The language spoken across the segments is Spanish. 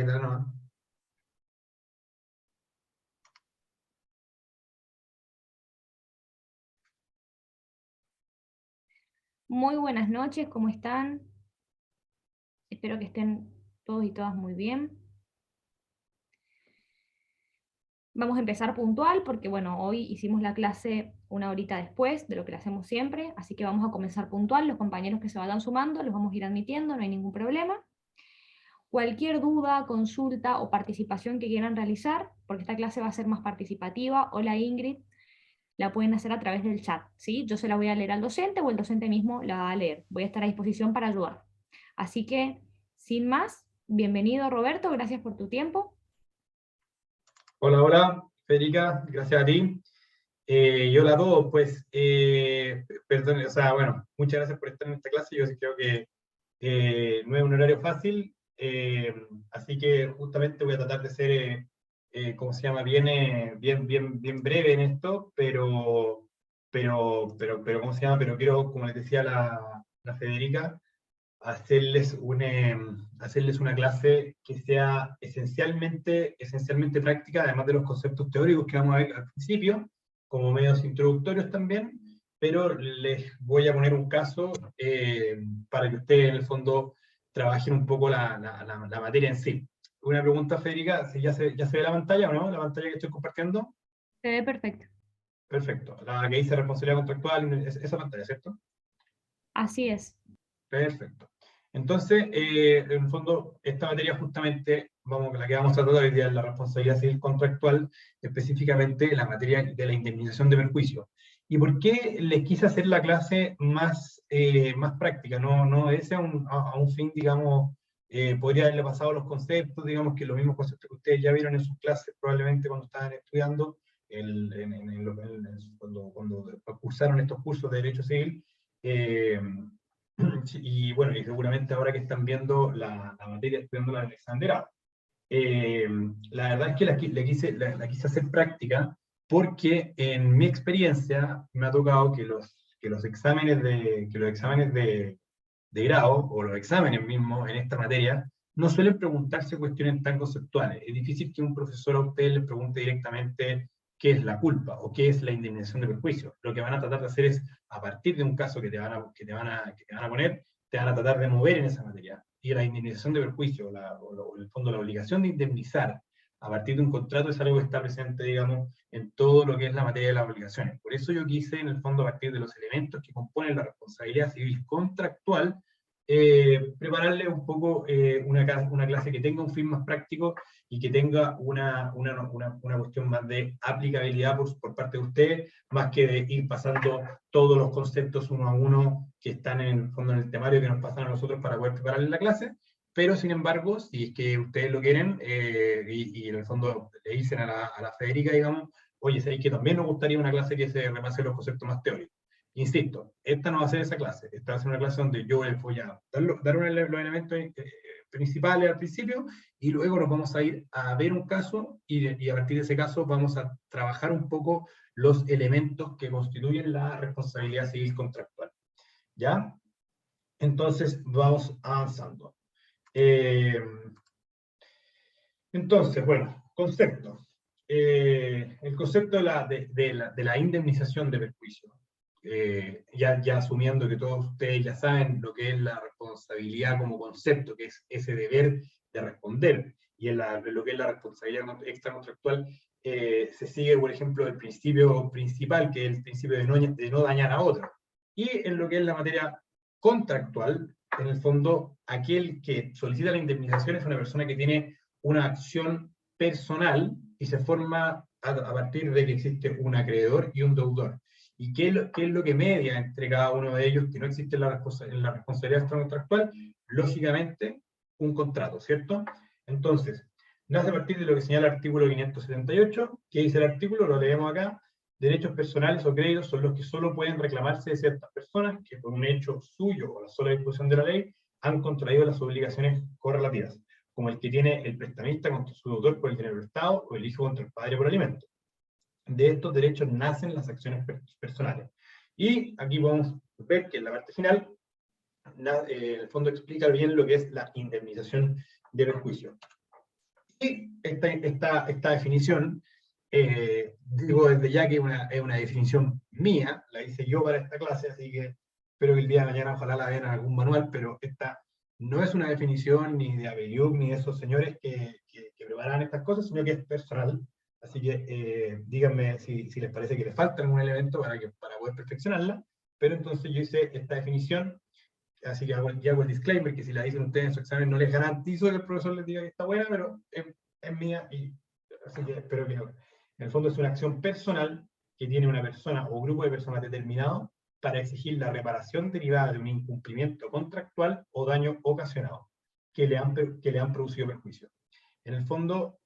No. Muy buenas noches, ¿cómo están? Espero que estén todos y todas muy bien. Vamos a empezar puntual porque, bueno, hoy hicimos la clase una horita después de lo que la hacemos siempre, así que vamos a comenzar puntual. Los compañeros que se vayan sumando los vamos a ir admitiendo, no hay ningún problema. Cualquier duda, consulta o participación que quieran realizar, porque esta clase va a ser más participativa, hola Ingrid, la pueden hacer a través del chat, ¿sí? Yo se la voy a leer al docente o el docente mismo la va a leer. Voy a estar a disposición para ayudar. Así que, sin más, bienvenido Roberto, gracias por tu tiempo. Hola, hola, Federica, gracias a ti. Y hola a todos, pues, perdón, o sea, bueno, muchas gracias por estar en esta clase. Yo sí creo que no es un horario fácil, así que justamente voy a tratar de ser, ¿cómo se llama? Bien breve en esto, ¿cómo se llama? Pero quiero, como les decía la Federica, hacerles una clase que sea esencialmente práctica, además de los conceptos teóricos que vamos a ver al principio, como medios introductorios también, pero les voy a poner un caso para que ustedes en el fondo trabajen un poco la materia en sí. Una pregunta, Federica, ¿ya se ve la pantalla o no? ¿La pantalla que estoy compartiendo? Se ve perfecto. Perfecto. La que dice responsabilidad contractual, esa pantalla, ¿cierto? Así es. Perfecto. Entonces, en el fondo, esta materia justamente, la que vamos a tratar hoy día es la responsabilidad civil contractual, específicamente la materia de la indemnización de perjuicio. ¿Y por qué les quise hacer la clase más práctica? No ese a un fin, digamos, podría haberle pasado los conceptos, digamos que los mismos conceptos que ustedes ya vieron en sus clases, probablemente cuando estaban estudiando, cuando cursaron estos cursos de Derecho Civil, y bueno, y seguramente ahora que están viendo la materia, estudiando la Alexandera, la verdad es que la quise hacer práctica porque en mi experiencia me ha tocado que los exámenes de grado, o los exámenes mismos en esta materia, no suelen preguntarse cuestiones tan conceptuales. Es difícil que un profesor a usted les pregunte directamente qué es la culpa o qué es la indemnización de perjuicio. Lo que van a tratar de hacer es, a partir de un caso que te van a poner, te van a tratar de mover en esa materia. Y la indemnización de perjuicio, en el fondo la obligación de indemnizar a partir de un contrato es algo que está presente, digamos, en todo lo que es la materia de las obligaciones. Por eso yo quise, en el fondo, a partir de los elementos que componen la responsabilidad civil contractual, prepararle un poco una clase que tenga un fin más práctico y que tenga una cuestión más de aplicabilidad por parte de ustedes, más que de ir pasando todos los conceptos uno a uno que están en el fondo en el temario que nos pasan a nosotros para poder prepararles la clase. Pero, sin embargo, si es que ustedes lo quieren, y en el fondo le dicen a la Federica, digamos, oye, ¿sabéis que también nos gustaría una clase que se repase los conceptos más teóricos? Insisto, esta no va a ser esa clase, esta va a ser una clase donde yo les voy a dar los elementos principales al principio, y luego nos vamos a ir a ver un caso, y a partir de ese caso vamos a trabajar un poco los elementos que constituyen la responsabilidad civil contractual. ¿Ya? Entonces, vamos avanzando. Entonces, bueno, concepto. El concepto de la indemnización de perjuicio. Ya asumiendo que todos ustedes ya saben lo que es la responsabilidad como concepto, que es ese deber de responder, y en lo que es la responsabilidad extracontractual, se sigue, por ejemplo, el principio principal, que es el principio de no dañar a otro. Y en lo que es la materia contractual, en el fondo, aquel que solicita la indemnización es una persona que tiene una acción personal y se forma a partir de que existe un acreedor y un deudor. ¿Y qué es lo que media entre cada uno de ellos? Que no existe en la responsabilidad extracontractual, lógicamente, un contrato, ¿cierto? Entonces, nace a partir de lo que señala el artículo 578, que dice el artículo, lo leemos acá: derechos personales o créditos son los que solo pueden reclamarse de ciertas personas que por un hecho suyo o la sola disposición de la ley han contraído las obligaciones correlativas, como el que tiene el prestamista contra su deudor por el dinero prestado o el hijo contra el padre por alimento. De estos derechos nacen las acciones personales. Y aquí podemos ver que en la parte final, en el fondo explica bien lo que es la indemnización de perjuicio. Y esta definición, digo desde ya que es una definición mía, la hice yo para esta clase, así que espero que el día de mañana ojalá la vean en algún manual, pero esta no es una definición ni de Abeliuk ni de esos señores que preparan estas cosas, sino que es personal. Así que díganme si les parece que les falta algún elemento para poder perfeccionarla, pero entonces yo hice esta definición. Así que ya hago el disclaimer, que si la dicen ustedes en su examen no les garantizo que el profesor les diga que está buena, pero es mía, y así que espero que no. En el fondo es una acción personal que tiene una persona o grupo de personas determinado para exigir la reparación derivada de un incumplimiento contractual o daño ocasionado que le han producido perjuicio. En el fondo,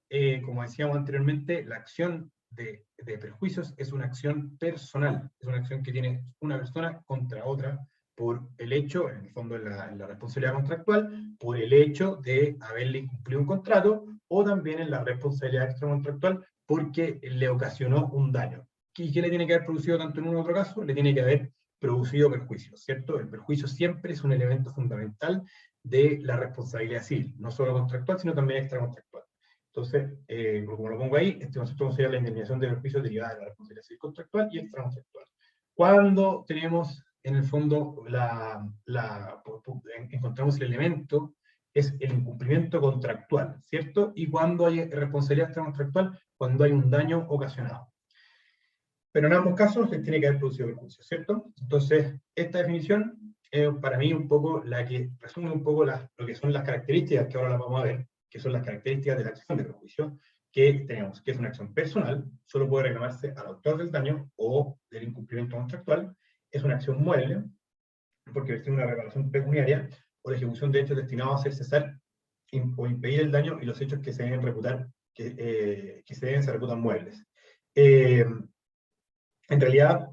como decíamos anteriormente, la acción de perjuicios es una acción personal, es una acción que tiene una persona contra otra, por el hecho, en el fondo en la responsabilidad contractual, por el hecho de haberle incumplido un contrato, o también en la responsabilidad extracontractual porque le ocasionó un daño. ¿Y qué le tiene que haber producido tanto en uno u otro caso? Le tiene que haber producido perjuicio, ¿cierto? El perjuicio siempre es un elemento fundamental de la responsabilidad civil, no solo contractual, sino también extracontractual. Entonces, como lo pongo ahí, este concepto considera la indemnización de perjuicios derivada de la responsabilidad civil contractual y extracontractual. Cuando tenemos en el fondo encontramos el elemento, es el incumplimiento contractual, ¿cierto? Y cuando hay responsabilidad extracontractual, cuando hay un daño ocasionado. Pero en ambos casos se tiene que haber producido perjuicio, ¿cierto? Entonces, esta definición es para mí un poco la que resume un poco lo que son las características que ahora las vamos a ver, que son las características de la acción de perjuicio, que tenemos, que es una acción personal, solo puede reclamarse al autor del daño o del incumplimiento contractual, es una acción mueble, porque tiene una reparación pecuniaria, o la ejecución de hechos destinados a hacer cesar o impedir el daño y los hechos que se deben reputar, se reputan muebles. En realidad,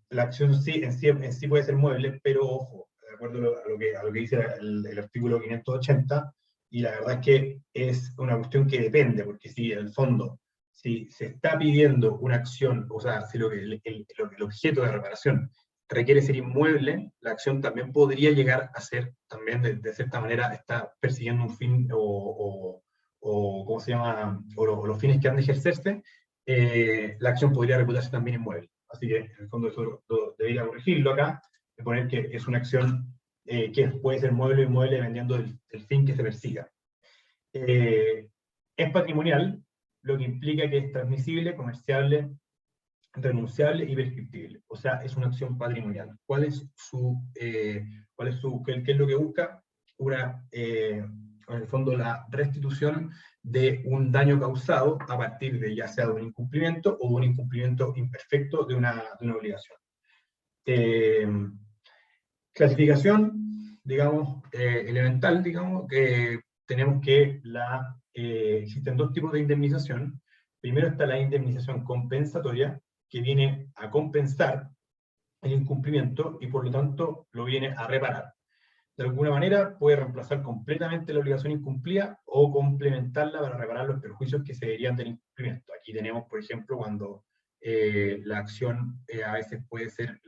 la acción en sí puede ser mueble, pero ojo, de acuerdo a lo que dice el artículo 580, y la verdad es que es una cuestión que depende, porque si en el fondo, si se está pidiendo una acción, o sea, si el objeto de reparación requiere ser inmueble, la acción también podría llegar a ser, también de cierta manera, está persiguiendo un fin, o ¿cómo se llama? O los fines que han de ejercerse, la acción podría reputarse también inmueble. Así que, en el fondo, eso debería corregirlo acá, de poner que es una acción que puede ser mueble o inmueble dependiendo del fin que se persiga. Es patrimonial, lo que implica que es transmisible, comerciable, renunciable y prescriptible. O sea, es una acción patrimonial. ¿Qué es lo que busca? En el fondo, la restitución de un daño causado a partir de ya sea de un incumplimiento o de un incumplimiento imperfecto de una obligación. Clasificación, digamos, elemental, digamos, que tenemos que existen dos tipos de indemnización. Primero está la indemnización compensatoria, que viene a compensar el incumplimiento y por lo tanto lo viene a reparar. De alguna manera puede reemplazar completamente la obligación incumplida o complementarla para reparar los perjuicios que se derivan del incumplimiento. Aquí tenemos, por ejemplo, cuando la acción a veces puede ser,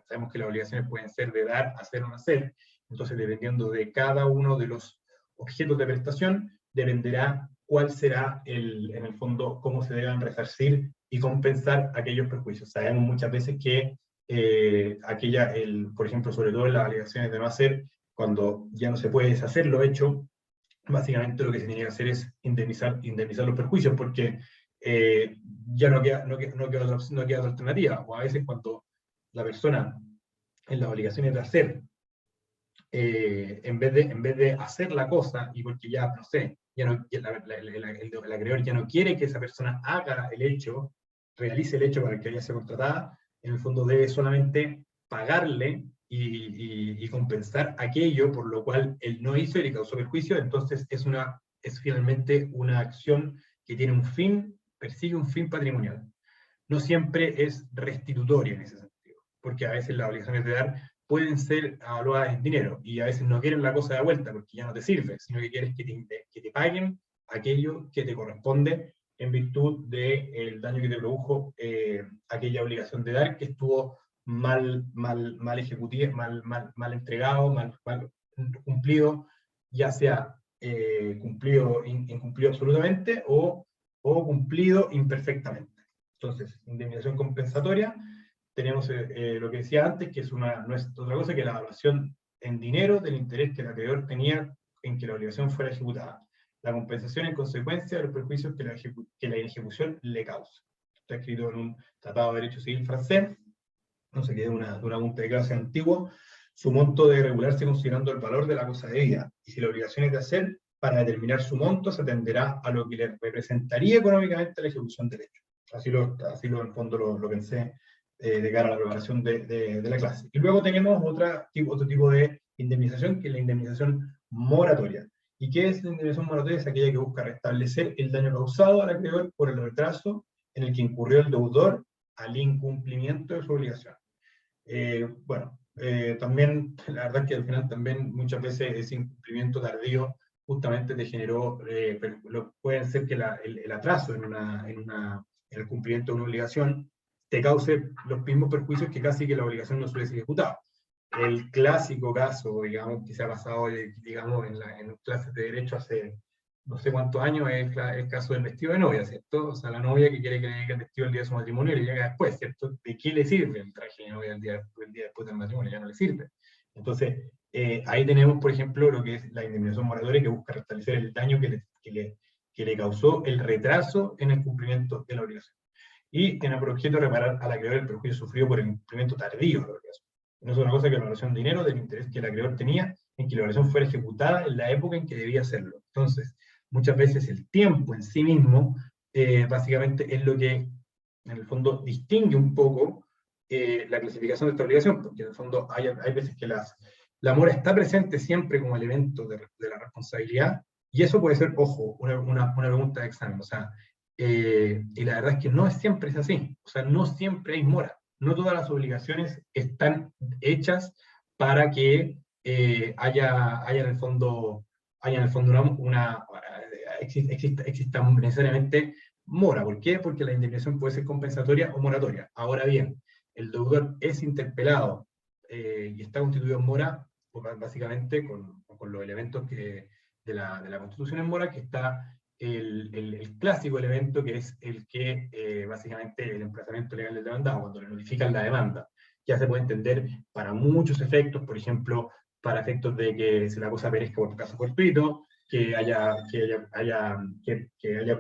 sabemos que las obligaciones pueden ser de dar, hacer o no hacer, entonces dependiendo de cada uno de los objetos de prestación, dependerá cuál será, en el fondo, cómo se deban resarcir y compensar aquellos perjuicios. Sabemos muchas veces que por ejemplo, sobre todo en las obligaciones de no hacer, cuando ya no se puede deshacer lo hecho, básicamente lo que se tiene que hacer es indemnizar los perjuicios, porque ya no queda otra alternativa. O a veces cuando la persona en las obligaciones de hacer, en vez de hacer la cosa, y porque ya, no sé, el acreedor ya no quiere que esa persona haga el hecho, realice el hecho para el que haya sido contratada, en el fondo debe solamente pagarle y compensar aquello por lo cual él no hizo y le causó perjuicio. Entonces es finalmente una acción que tiene un fin, persigue un fin patrimonial. No siempre es restitutoria en ese sentido, porque a veces las obligaciones de dar pueden ser evaluadas en dinero, y a veces no quieren la cosa de vuelta porque ya no te sirve, sino que quieres que te paguen aquello que te corresponde en virtud del daño que te produjo aquella obligación de dar que estuvo mal ejecutado, mal entregado, mal cumplido, ya sea incumplido absolutamente o cumplido imperfectamente. Entonces, indemnización compensatoria, tenemos lo que decía antes, que no es otra cosa que la evaluación en dinero del interés que el acreedor tenía en que la obligación fuera ejecutada. La compensación en consecuencia de los perjuicios que la ejecución le causa. Está escrito en un tratado de derecho civil francés, no sé qué, de una junta de clase antigua. Su monto debe regularse considerando el valor de la cosa debida, y si la obligación es de hacer, para determinar su monto se atenderá a lo que le representaría económicamente la ejecución del hecho. Así en el fondo lo pensé de cara a la preparación de la clase. Y luego tenemos otro tipo de indemnización, que es la indemnización moratoria. ¿Y qué es la indemnización moratoria? Es aquella que busca restablecer el daño causado al acreedor por el retraso en el que incurrió el deudor al incumplimiento de su obligación. También, la verdad es que al final también muchas veces ese incumplimiento tardío justamente te generó, puede ser que el atraso en el cumplimiento de una obligación te cause los mismos perjuicios que casi que la obligación no suele ser ejecutada. El clásico caso, digamos, que se ha pasado, digamos, en clases de derecho hace no sé cuántos años, es el caso del vestido de novia, ¿cierto? O sea, la novia que quiere que le dedique el vestido el día de su matrimonio y le llega después, ¿cierto? ¿De qué le sirve el traje de novia el día después del matrimonio? Ya no le sirve. Entonces, ahí tenemos, por ejemplo, lo que es la indemnización moratoria, que busca restablecer el daño que le causó el retraso en el cumplimiento de la obligación. Y tiene por objeto reparar al acreedor el perjuicio sufrido por el cumplimiento tardío de la obligación. No es otra cosa que la evaluación de dinero del interés que el acreedor tenía en que la obligación fuera ejecutada en la época en que debía hacerlo. Entonces, muchas veces el tiempo en sí mismo, básicamente es lo que, en el fondo, distingue un poco la clasificación de esta obligación, porque en el fondo hay veces que la mora está presente siempre como elemento de la responsabilidad, y eso puede ser, ojo, una pregunta de examen, o sea, y la verdad es que no siempre es así, o sea, no siempre hay mora, no todas las obligaciones están hechas para que haya en el fondo exista necesariamente mora. ¿Por qué? Porque la indemnización puede ser compensatoria o moratoria. Ahora bien, el deudor es interpelado y está constituido en mora, básicamente con los elementos de la Constitución en mora, que está el clásico elemento, que es el que básicamente el emplazamiento legal del demandado, cuando le notifican la demanda. Ya se puede entender para muchos efectos, por ejemplo, para efectos de que se la cosa perezca por caso fortuito, que haya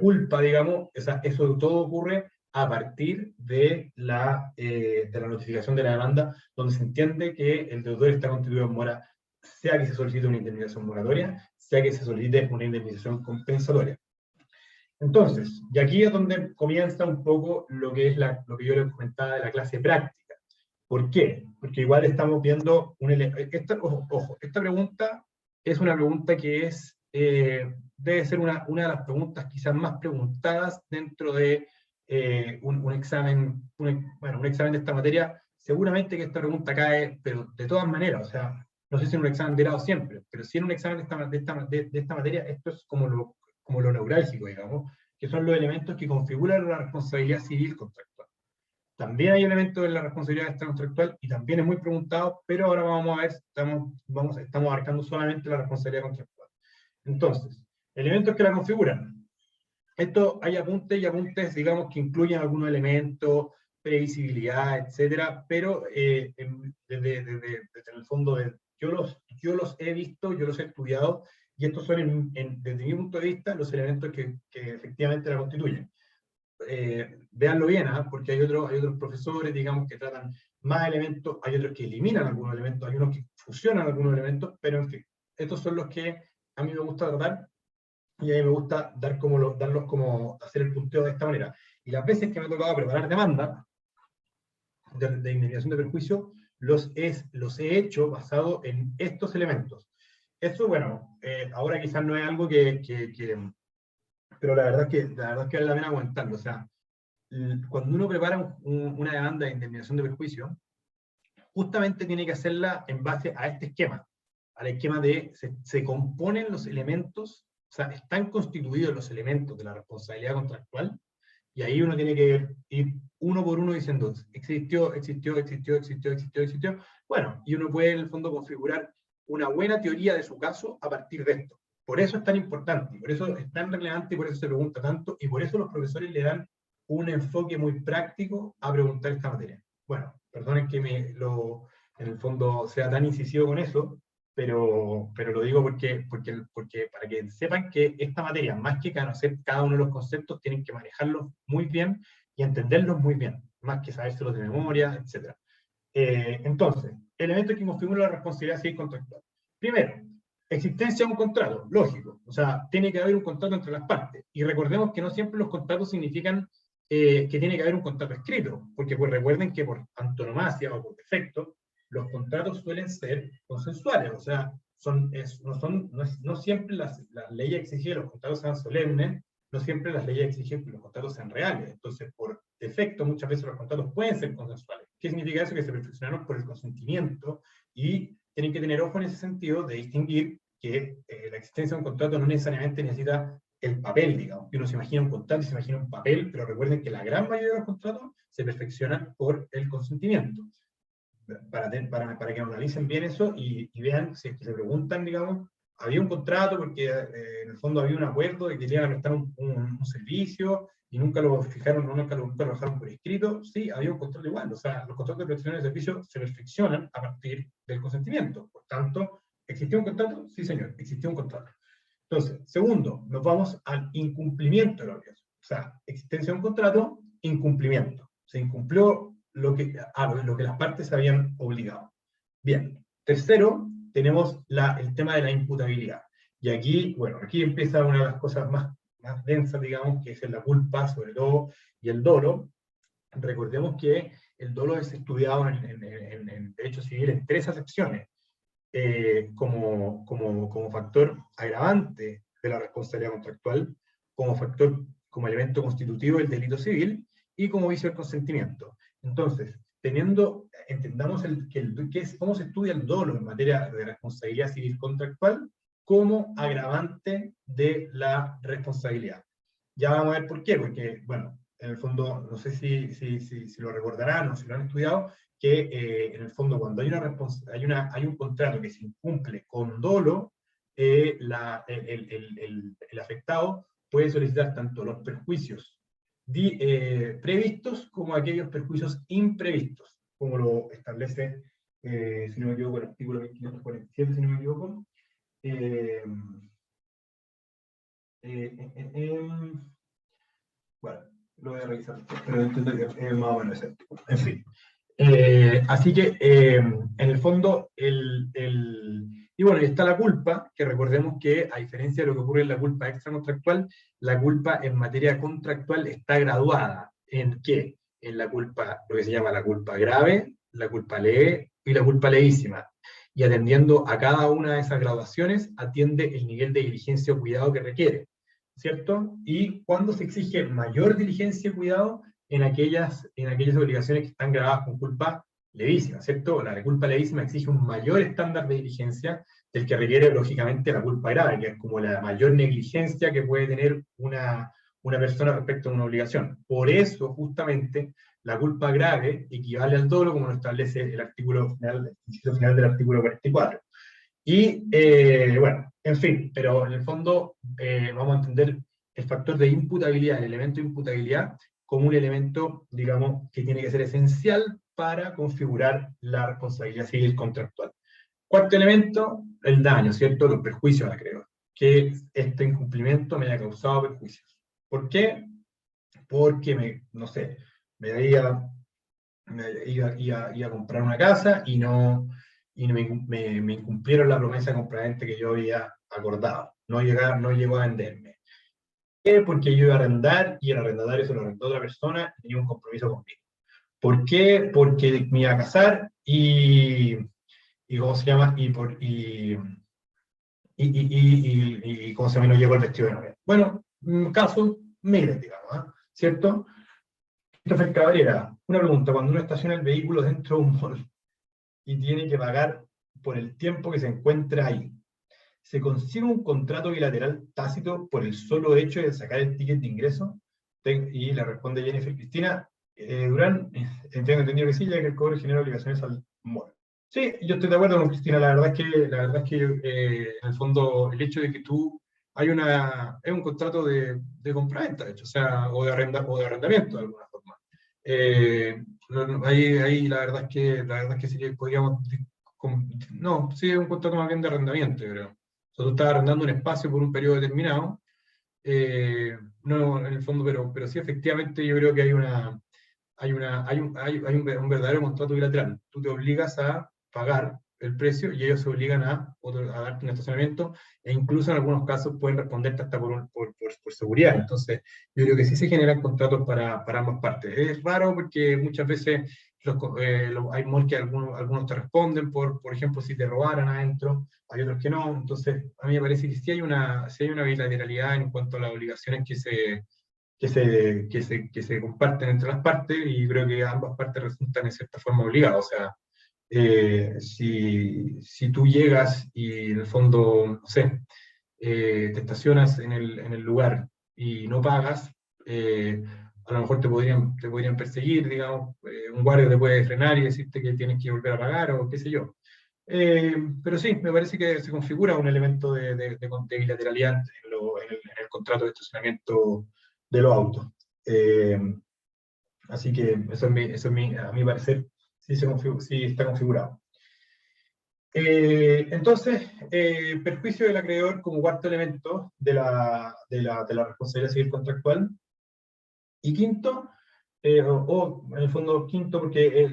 culpa, digamos. Eso todo ocurre a partir de la notificación de la demanda, donde se entiende que el deudor está constituido en mora, sea que se solicite una indemnización moratoria, sea que se solicite una indemnización compensatoria. Entonces, y aquí es donde comienza un poco lo que es lo que yo les comentaba de la clase práctica. ¿Por qué? Porque igual estamos viendo esta pregunta es una pregunta que debe ser una de las preguntas quizás más preguntadas dentro de un examen, un examen de esta materia. Seguramente que esta pregunta cae, pero de todas maneras, o sea, no sé si en un examen de grado siempre, pero si en un examen de esta materia, esto es como lo neurálgico, digamos, que son los elementos que configuran la responsabilidad civil contractual. También hay elementos de la responsabilidad extracontractual y también es muy preguntado, pero ahora vamos a ver, estamos abarcando solamente la responsabilidad contractual. Entonces, elementos que la configuran. Esto hay apuntes y apuntes, digamos, que incluyen algunos elementos, previsibilidad, etcétera, pero desde el fondo, yo los he visto, yo los he estudiado, y estos son, desde mi punto de vista, los elementos que efectivamente la constituyen. Véanlo bien, porque hay otros profesores, digamos, que tratan más elementos, hay otros que eliminan algunos elementos, hay unos que fusionan algunos elementos, pero en fin, estos son los que a mí me gusta tratar, y a mí me gusta darlos como hacer el punteo de esta manera. Y las veces que me ha tocado preparar demanda de indemnización de perjuicio, los he hecho basado en estos elementos. Esto, bueno, ahora quizás no es algo pero la verdad es que vale la pena comentarlo. O sea, cuando uno prepara una demanda de indemnización de perjuicio, justamente tiene que hacerla en base a este esquema, al esquema de se componen los elementos, o sea, están constituidos los elementos de la responsabilidad contractual, y ahí uno tiene que ir uno por uno diciendo, existió. Bueno, y uno puede en el fondo configurar una buena teoría de su caso a partir de esto. Por eso es tan importante, y por eso es tan relevante, y por eso se pregunta tanto, y por eso los profesores le dan un enfoque muy práctico a preguntar esta materia. Bueno, perdonen que en el fondo sea tan incisivo con eso, pero lo digo porque para que sepan que esta materia, más que conocer cada uno de los conceptos, tienen que manejarlos muy bien y entenderlos muy bien, más que sabérselos de memoria, etc. Entonces, elementos que configuran la responsabilidad civil contractual. Primero, existencia de un contrato, lógico, o sea, tiene que haber un contrato entre las partes, y recordemos que no siempre los contratos significan que tiene que haber un contrato escrito, porque pues recuerden que por antonomasia o por defecto, los contratos suelen ser consensuales, o sea, no siempre las leyes exigen que los contratos sean solemnes, no siempre las leyes exigen que los contratos sean reales, entonces por defecto muchas veces los contratos pueden ser consensuales. ¿Qué significa eso? Que se perfeccionaron por el consentimiento, y tienen que tener ojo en ese sentido de distinguir que la existencia de un contrato no necesariamente necesita el papel, digamos. Uno se imagina un contrato y se imagina un papel, pero recuerden que la gran mayoría de los contratos se perfeccionan por el consentimiento. Para que analicen bien eso y vean, si es que se preguntan, digamos, había un contrato porque en el fondo había un acuerdo de que le iban a prestar un servicio y nunca lo fijaron, nunca lo dejaron por escrito. Sí, había un contrato igual, o sea, los contratos de prestación de servicio se perfeccionan a partir del consentimiento. Por tanto, ¿existió un contrato? Sí, señor, existió un contrato. Entonces, segundo, nos vamos al incumplimiento de la obligación. O sea, existencia de un contrato, incumplimiento. Se incumplió lo que las partes habían obligado. Bien. Tercero, tenemos el tema de la imputabilidad. Y aquí, bueno, aquí empieza una de las cosas más densas, digamos, que es la culpa, sobre todo, y el dolo. Recordemos que el dolo es estudiado en derecho civil en tres acepciones. Como factor agravante de la responsabilidad contractual, como elemento constitutivo del delito civil, y como vicio del consentimiento. Entonces, entendamos cómo se estudia el dolo en materia de responsabilidad civil contractual como agravante de la responsabilidad. Ya vamos a ver por qué, porque, bueno, en el fondo, no sé si lo recordarán o si lo han estudiado, que en el fondo cuando hay un contrato que se incumple con dolo, el afectado puede solicitar tanto los perjuicios previstos como aquellos perjuicios imprevistos, como lo establece, si no me equivoco, el artículo 2547, si no me equivoco. Bueno, lo voy a revisar, pero entiendo que es más o menos ese artículo. En fin. Así que, en el fondo, y bueno, está la culpa, que recordemos que, a diferencia de lo que ocurre en la culpa extracontractual, la culpa en materia contractual está graduada. ¿En qué? En la culpa, lo que se llama la culpa grave, la culpa leve y la culpa levísima. Y atendiendo a cada una de esas graduaciones, atiende el nivel de diligencia o cuidado que requiere, ¿cierto? Y cuando se exige mayor diligencia y cuidado, en aquellas obligaciones que están grabadas con culpa levísima, ¿cierto? La culpa levísima exige un mayor estándar de diligencia del que requiere, lógicamente, la culpa grave, que es como la mayor negligencia que puede tener una persona respecto a una obligación. Por eso, justamente, la culpa grave equivale al dolo, como lo establece el inciso final del artículo 44. Y, bueno, en fin, pero en el fondo vamos a entender el factor de imputabilidad, el elemento de imputabilidad, como un elemento, digamos, que tiene que ser esencial para configurar la responsabilidad civil contractual. Cuarto elemento, el daño, ¿cierto? Los perjuicios al acreedor. Que este incumplimiento me haya causado perjuicios. ¿Por qué? Porque, no sé, iba a comprar una casa y me incumplieron la promesa de compraventa que yo había acordado. No llegó a venderme. ¿Por qué? Porque yo iba a arrendar y el arrendatario se lo arrendó a otra persona y tenía un compromiso conmigo. ¿Por qué? Porque me iba a casar y ¿cómo se llama? ¿Cómo se llama? No llegó el vestido de novia. Bueno, caso miren, digamos, ¿cierto? Christopher Cabrera, una pregunta: cuando uno estaciona el vehículo dentro de un mall y tiene que pagar por el tiempo que se encuentra ahí, ¿se consigue un contrato bilateral tácito por el solo hecho de sacar el ticket de ingreso? Y le responde Jennifer Cristina Durán, tengo entendido que sí, ya que el cobro genera obligaciones al mall. Sí, yo estoy de acuerdo con Cristina. La verdad es que en el fondo, el hecho de que tú es un contrato de compraventa, de hecho, o sea, o de arrendamiento de alguna forma. Ahí la verdad es que sí que podríamos, no, sí es un contrato más bien de arrendamiento, yo creo. O sea, tú estás arrendando un espacio por un periodo determinado, no, en el fondo, pero sí, efectivamente, yo creo que hay un verdadero contrato bilateral. Tú te obligas a pagar el precio y ellos se obligan a darte un estacionamiento, e incluso en algunos casos pueden responderte hasta por seguridad. Entonces, yo creo que sí se generan contratos para ambas partes. Es raro porque muchas veces hay malls que algunos te responden por ejemplo, si te robaran adentro, hay otros que no. Entonces, a mí me parece que sí hay una bilateralidad en cuanto a las obligaciones que se comparten entre las partes, y creo que ambas partes resultan en cierta forma obligadas. O sea, si tú llegas y en el fondo, no sé, te estacionas en el lugar y no pagas, a lo mejor te podrían perseguir, digamos, un guardia te puede frenar y decirte que tienes que volver a pagar o qué sé yo. Pero sí, me parece que se configura un elemento de bilateralidad en el contrato de estacionamiento de los autos. Eh, Así que a mi parecer, sí está configurado. Entonces, perjuicio del acreedor como cuarto elemento de la responsabilidad civil contractual. Y quinto, en el fondo quinto, porque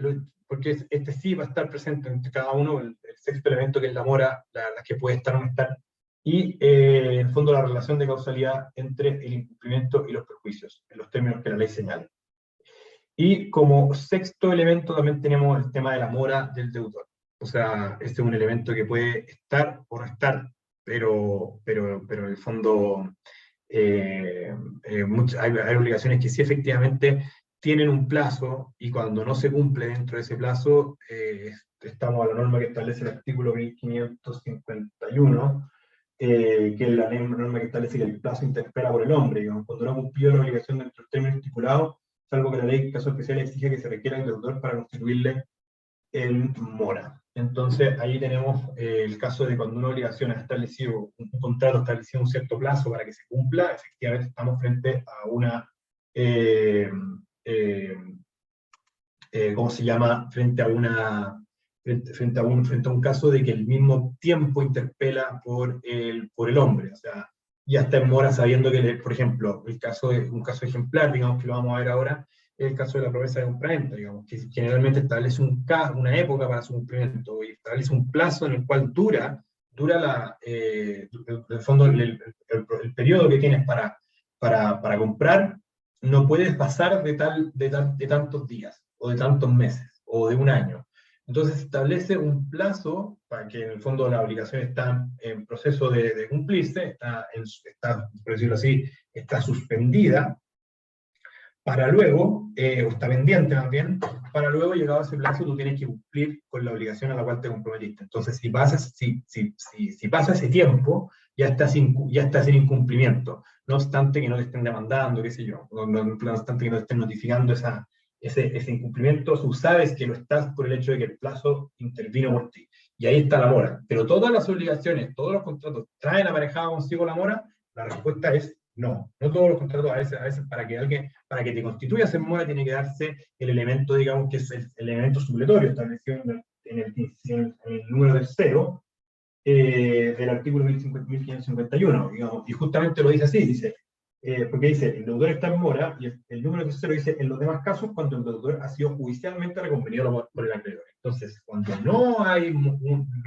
este sí va a estar presente entre cada uno, el sexto elemento, que es la mora, la que puede estar o no estar, y en el fondo la relación de causalidad entre el incumplimiento y los perjuicios, en los términos que la ley señala. Y como sexto elemento también tenemos el tema de la mora del deudor. O sea, este es un elemento que puede estar o no estar, pero en el fondo hay obligaciones que sí efectivamente tienen un plazo, y cuando no se cumple dentro de ese plazo, estamos a la norma que establece el artículo 1551, que es la norma que establece que el plazo interpela por el hombre. Digamos, cuando no ha cumplido la obligación dentro del término estipulado, salvo que la ley en caso especial exige que se requiera el deudor para constituirle en mora. Entonces, ahí tenemos el caso de cuando una obligación ha establecido, un contrato ha establecido un cierto plazo para que se cumpla, efectivamente estamos frente a una, eh, eh, ¿cómo se llama? Frente a un caso de que el mismo tiempo interpela por el hombre. O sea, ya está en mora sabiendo que, por ejemplo, un caso ejemplar, digamos, que lo vamos a ver ahora, es el caso de la promesa de compraventa, digamos, que generalmente establece una época para su cumplimiento y establece un plazo en el cual en el fondo, el periodo que tienes para comprar no puedes pasar de tantos días, o de tantos meses, o de un año. Entonces establece un plazo para que en el fondo la obligación está en proceso de cumplirse, por decirlo así, está suspendida, para luego, o está pendiente más bien, para luego, llegado a ese plazo, tú tienes que cumplir con la obligación a la cual te comprometiste. Entonces, si pasa ese tiempo, ya estás en incumplimiento, no obstante que no te estén demandando, qué sé yo, no obstante que no te estén notificando ese incumplimiento, tú sabes que lo estás por el hecho de que el plazo intervino por ti. Y ahí está la mora. Pero todas las obligaciones, todos los contratos traen aparejado consigo la mora. La respuesta es no. No todos los contratos. A veces para que te constituyas en mora, tiene que darse el elemento, digamos, que es el elemento supletorio establecido en el número tercero del artículo 1551, digamos, y justamente lo dice así, porque dice, el deudor está en mora, y el número tercero dice, en los demás casos, cuando el deudor ha sido judicialmente reconvenido por el acreedor. Entonces, cuando no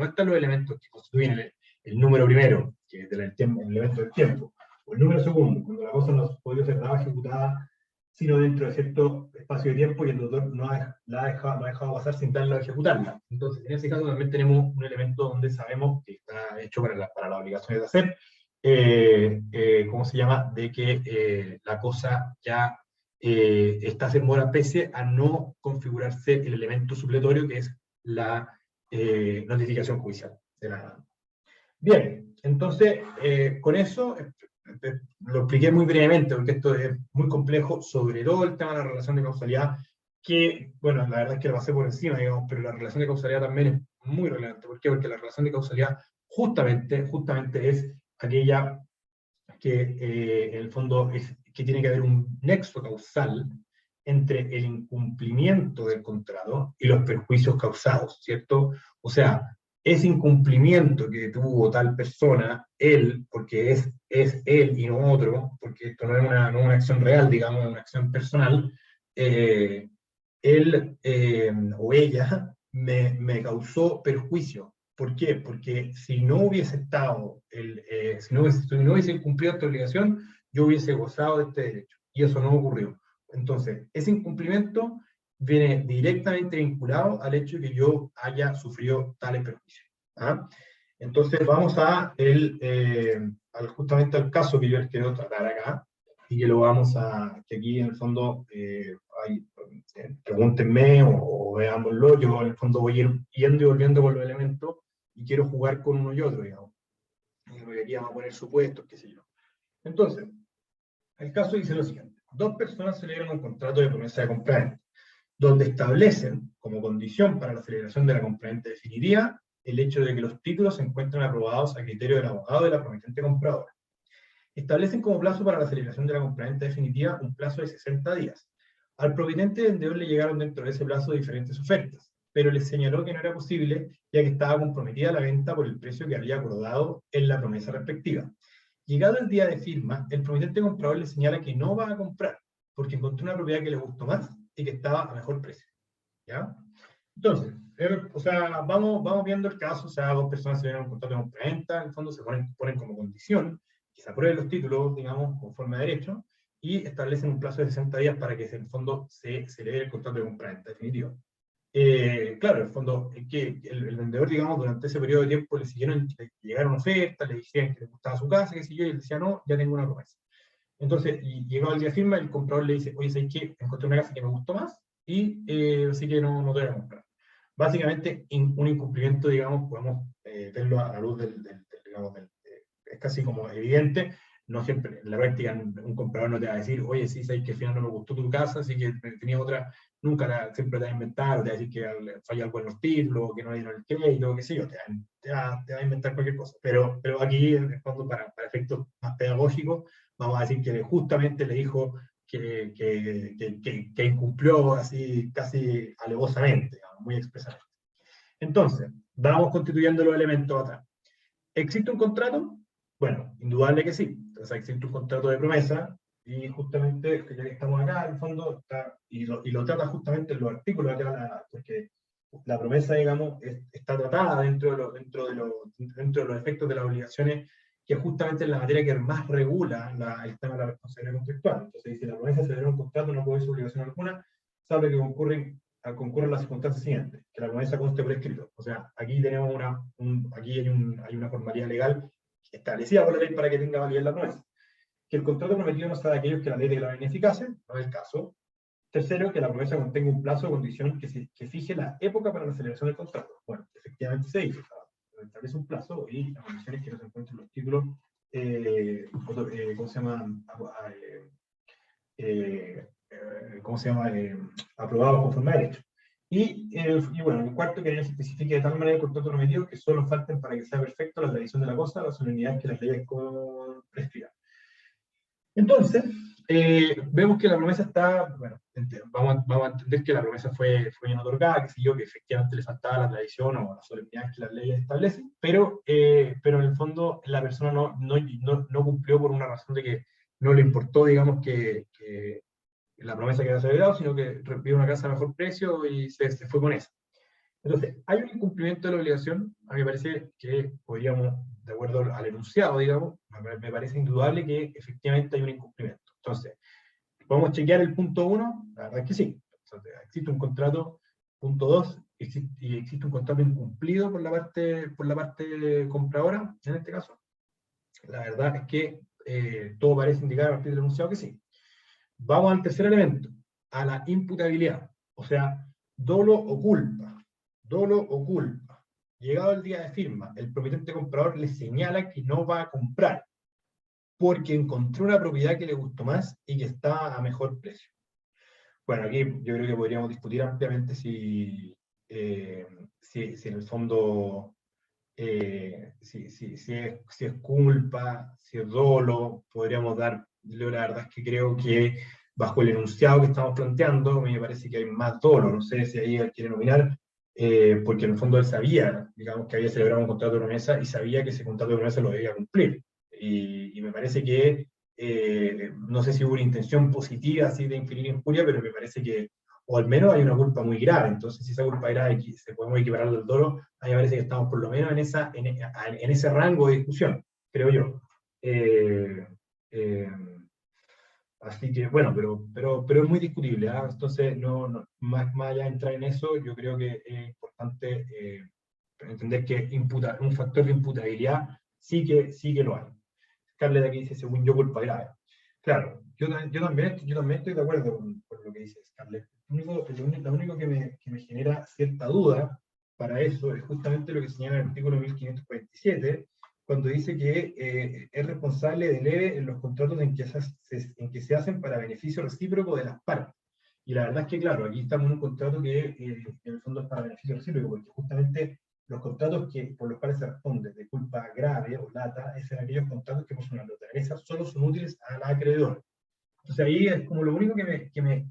están los elementos que constituyen el número primero, que es el elemento del tiempo, o el número segundo, cuando la cosa no ha podido ser nada ejecutada, sino dentro de cierto espacio de tiempo, y el deudor no ha dejado pasar sin darla a ejecutarla. Entonces, en ese caso también tenemos un elemento donde sabemos que está hecho para las obligaciones de hacer, ¿cómo se llama? De que la cosa ya está en mora pese a no configurarse el elemento supletorio, que es la notificación judicial de la. Bien, entonces, con eso lo expliqué muy brevemente, porque esto es muy complejo, sobre todo el tema de la relación de causalidad, que, bueno, la verdad es que lo pasé por encima, digamos, pero la relación de causalidad también muy relevante. ¿Por qué? Porque la relación de causalidad justamente es aquella que en el fondo es que tiene que haber un nexo causal entre el incumplimiento del contrato y los perjuicios causados, ¿cierto? O sea, ese incumplimiento que tuvo tal persona, él, porque es él y no otro, porque esto no es una acción real, digamos, es una acción personal, él o ella me causó perjuicio. ¿Por qué? Porque si no hubiese estado, si no hubiese cumplido esta obligación, yo hubiese gozado de este derecho. Y eso no ocurrió. Entonces, ese incumplimiento viene directamente vinculado al hecho de que yo haya sufrido tales perjuicios. ¿Ah? Entonces, vamos justamente al caso que yo les quiero tratar acá, y que lo vamos a, que aquí en el fondo, pregúntenme o veámoslo, yo en el fondo voy a ir yendo y volviendo con los elementos, y quiero jugar con uno y otro, digamos. Y aquí vamos a poner supuestos, qué sé yo. Entonces, el caso dice lo siguiente. Dos personas celebran un contrato de promesa de compraventa, donde establecen como condición para la celebración de la compraventa definitiva el hecho de que los títulos se encuentran aprobados a criterio del abogado de la promitente compradora. Establecen como plazo para la celebración de la compraventa definitiva un plazo de 60 días. Al promitente vendedor le llegaron dentro de ese plazo diferentes ofertas, pero les señaló que no era posible, ya que estaba comprometida la venta por el precio que había acordado en la promesa respectiva. Llegado el día de firma, el promitente comprador le señala que no va a comprar, porque encontró una propiedad que le gustó más y que estaba a mejor precio. ¿Ya? Entonces, o sea, vamos viendo el caso, o sea, dos personas se ven un contrato de compraventa, en el fondo se ponen como condición que se aprueben los títulos, digamos, conforme a derecho, y establecen un plazo de 60 días para que en el fondo se celebre el contrato de compraventa definitivo. Claro, en el fondo, que el vendedor, digamos, durante ese periodo de tiempo le llegaron ofertas, le decían que le gustaba su casa, qué sé yo, y él decía, no, ya tengo una promesa. Entonces, y llegado el día de firma, el comprador le dice, oye, ¿sabes qué? Encontré una casa que me gustó más, y así que no te voy a comprar. Básicamente, un incumplimiento, digamos, podemos verlo a la luz digamos, es casi como evidente. No siempre, en la práctica, un comprador no te va a decir, oye, sí, sabes que al final no me gustó tu casa, así que tenía otra, siempre te va a inventar, o te va a decir que falla algo en los títulos, que no le dieron el crédito, qué sé yo, te va a inventar cualquier cosa. Pero aquí, en el fondo, para efectos más pedagógicos, vamos a decir que justamente le dijo que incumplió así casi alevosamente, digamos, muy expresamente. Entonces, vamos constituyendo los elementos atrás. ¿Existe un contrato? Bueno, indudable que sí. O sea, existe un contrato de promesa, y justamente, ya que estamos acá, en el fondo, y lo trata justamente en los artículos acá, porque la promesa, digamos, está tratada dentro de los efectos de las obligaciones, que justamente es la materia que más regula el tema de la responsabilidad contractual. Entonces dice, la promesa de celebrar un contrato no puede ser obligación alguna, salvo que concurren las circunstancias siguientes, que la promesa conste por escrito. O sea, aquí tenemos aquí hay una formalidad legal establecida por la ley para que tenga validez la promesa. Que el contrato prometido no sea de aquellos que la ley declara ineficaces, no es el caso. Tercero, que la promesa contenga un plazo o condición que fije la época para la celebración del contrato. Bueno, efectivamente se dice, establece un plazo y las condiciones que no se encuentran en los títulos, ¿cómo se llama? ¿Cómo se llama? Aprobados conforme a derecho. Y bueno, el cuarto, que se especifique de tal manera el contrato prometido que solo falten para que sea perfecto la tradición de la cosa, la solemnidad que las leyes prescriban. Entonces, vemos que la promesa está, bueno, vamos a entender que la promesa fue bien otorgada, que que efectivamente le faltaba la tradición o la solemnidad que las leyes establecen, pero en el fondo la persona no cumplió por una razón de que no le importó, digamos, que la promesa que había celebrado, sino que pidió una casa a mejor precio y se fue con eso. Entonces, hay un incumplimiento de la obligación. A mí me parece que podríamos, de acuerdo al enunciado, digamos, me parece indudable que efectivamente hay un incumplimiento. Entonces, ¿podemos chequear el punto 1? La verdad es que sí. Entonces, existe un contrato, punto 2, existe un contrato incumplido por la parte compradora, en este caso. La verdad es que todo parece indicar a partir del enunciado que sí. Vamos al tercer elemento, a la imputabilidad. O sea, dolo o culpa. Dolo o culpa. Llegado el día de firma, el promitente comprador le señala que no va a comprar porque encontró una propiedad que le gustó más y que está a mejor precio. Bueno, aquí yo creo que podríamos discutir ampliamente si si en el fondo, si es culpa, si es dolo, podríamos dar, yo la verdad es que creo que bajo el enunciado que estamos planteando, me parece que hay más dolo, no sé si ahí él quiere nominar, porque en el fondo él sabía, digamos, que había celebrado un contrato de promesa y sabía que ese contrato de promesa lo debía cumplir. Y me parece que, no sé si hubo una intención positiva así de inferir injuria, pero me parece que, o al menos hay una culpa muy grave. Entonces, si esa culpa grave se podemos equiparar al dolo, a mí me parece que estamos por lo menos en ese rango de discusión, creo yo. Eh, eh, Así que, bueno, pero es muy discutible, ¿ah? Entonces, más allá de entrar en eso, yo creo que es importante entender que un factor de imputabilidad sí que lo hay. Scarlett aquí dice, según yo, culpa grave. Claro, yo también estoy de acuerdo con lo que dice Scarlett. Lo único que me genera cierta duda para eso es justamente lo que señala el artículo 1547, cuando dice que es responsable de leve en los contratos en que se hacen para beneficio recíproco de las partes. Y la verdad es que, claro, aquí estamos en un contrato que en el fondo es para beneficio recíproco, porque justamente los contratos por los cuales se responde de culpa grave o lata, es en aquellos contratos que por su naturaleza solo son útiles al acreedor. Entonces ahí es como lo único que me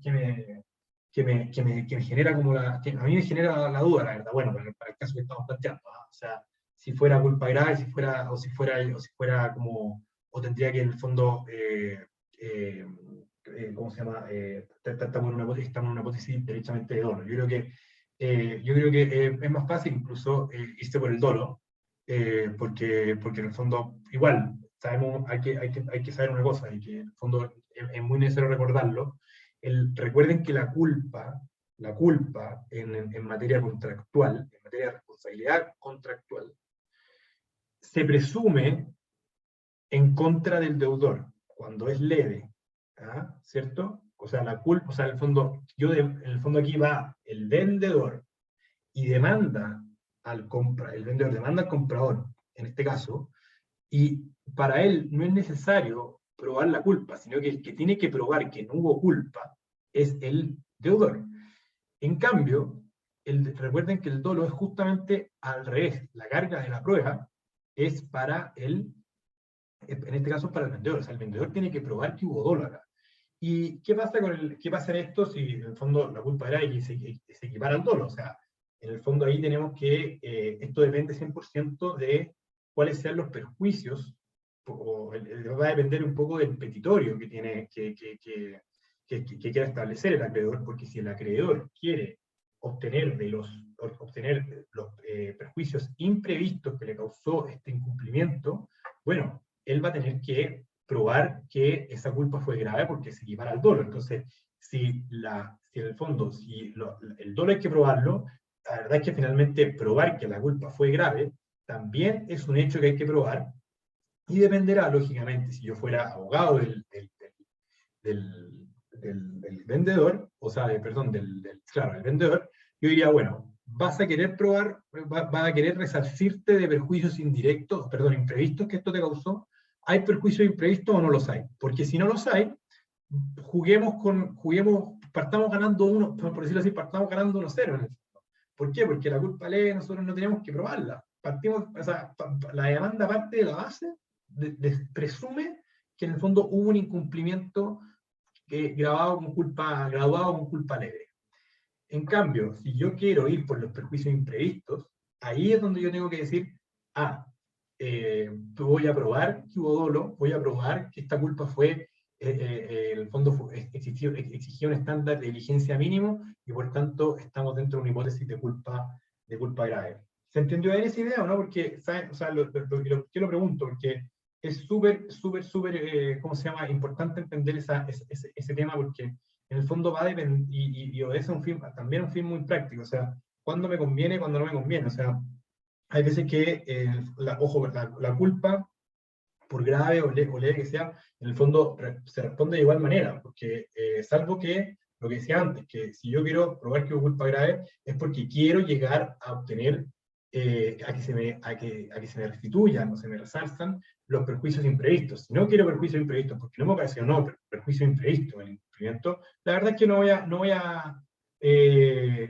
genera como que a mí me genera la duda, la verdad, bueno, para el caso que estamos planteando, ¿ah? O sea, si fuera culpa grave, si fuera como, o tendría que en el fondo, ¿cómo se llama? Estamos en una hipótesis derechamente de dolo. Yo creo que es más fácil incluso irse por el dolo, porque en el fondo, igual, sabemos, hay que saber una cosa, y que en el fondo es muy necesario recordarlo. Recuerden que la culpa en materia contractual, en materia de responsabilidad contractual, se presume en contra del deudor, cuando es leve, ¿ah? ¿Cierto? O sea, la culpa, o sea, en el fondo, en el fondo aquí va el vendedor y demanda el vendedor demanda al comprador, en este caso, y para él no es necesario probar la culpa, sino que el que tiene que probar que no hubo culpa es el deudor. En cambio, recuerden que el dolo es justamente al revés. La carga de la prueba es para en este caso para el vendedor. O sea, el vendedor tiene que probar que hubo dolo acá. ¿Y qué pasa en esto si en el fondo la culpa era y se equipara al dolo? O sea, en el fondo ahí tenemos que esto depende 100% de cuáles sean los perjuicios, va a depender un poco del petitorio que tiene que quiera establecer el acreedor, porque si el acreedor quiere obtener los perjuicios imprevistos que le causó este incumplimiento, bueno, él va a tener que probar que esa culpa fue grave porque se equipara al dolo. Entonces, si en el fondo, el dolo hay que probarlo, la verdad es que finalmente probar que la culpa fue grave también es un hecho que hay que probar, y dependerá, lógicamente, si yo fuera abogado del vendedor, o sea, perdón, claro, del vendedor, yo diría, bueno, vas a querer probar, vas a querer resarcirte de perjuicios indirectos, perdón, imprevistos que esto te causó. ¿Hay perjuicios imprevistos o no los hay? Porque si no los hay, partamos ganando uno, por decirlo así, partamos ganando 1-0. ¿Por qué? Porque la culpa leve nosotros no tenemos que probarla. O sea, la demanda parte de la base, presume que en el fondo hubo un incumplimiento graduado con culpa leve. En cambio, si yo quiero ir por los perjuicios imprevistos, ahí es donde yo tengo que decir, voy a probar que hubo dolo, voy a probar que esta culpa fue, en el fondo exigía un estándar de diligencia mínimo, y por tanto estamos dentro de una hipótesis de culpa grave. ¿Se entendió bien esa idea o no? Porque, ¿saben? O sea, yo lo pregunto, porque es súper, ¿cómo se llama? Importante entender ese tema, porque en el fondo va a depender, y obedece también un fin muy práctico, o sea, cuándo me conviene y cuándo no me conviene. O sea, hay veces que, ojo, la culpa, por grave o leve que sea, en el fondo se responde de igual manera, porque salvo que, lo que decía antes, que si yo quiero probar que hubo culpa grave, es porque quiero llegar a obtener, a que se me restituyan o se me resalzan los perjuicios imprevistos. Si no quiero perjuicios imprevistos, porque no me ocasionó perjuicios imprevistos en el incumplimiento, la verdad es que no voy a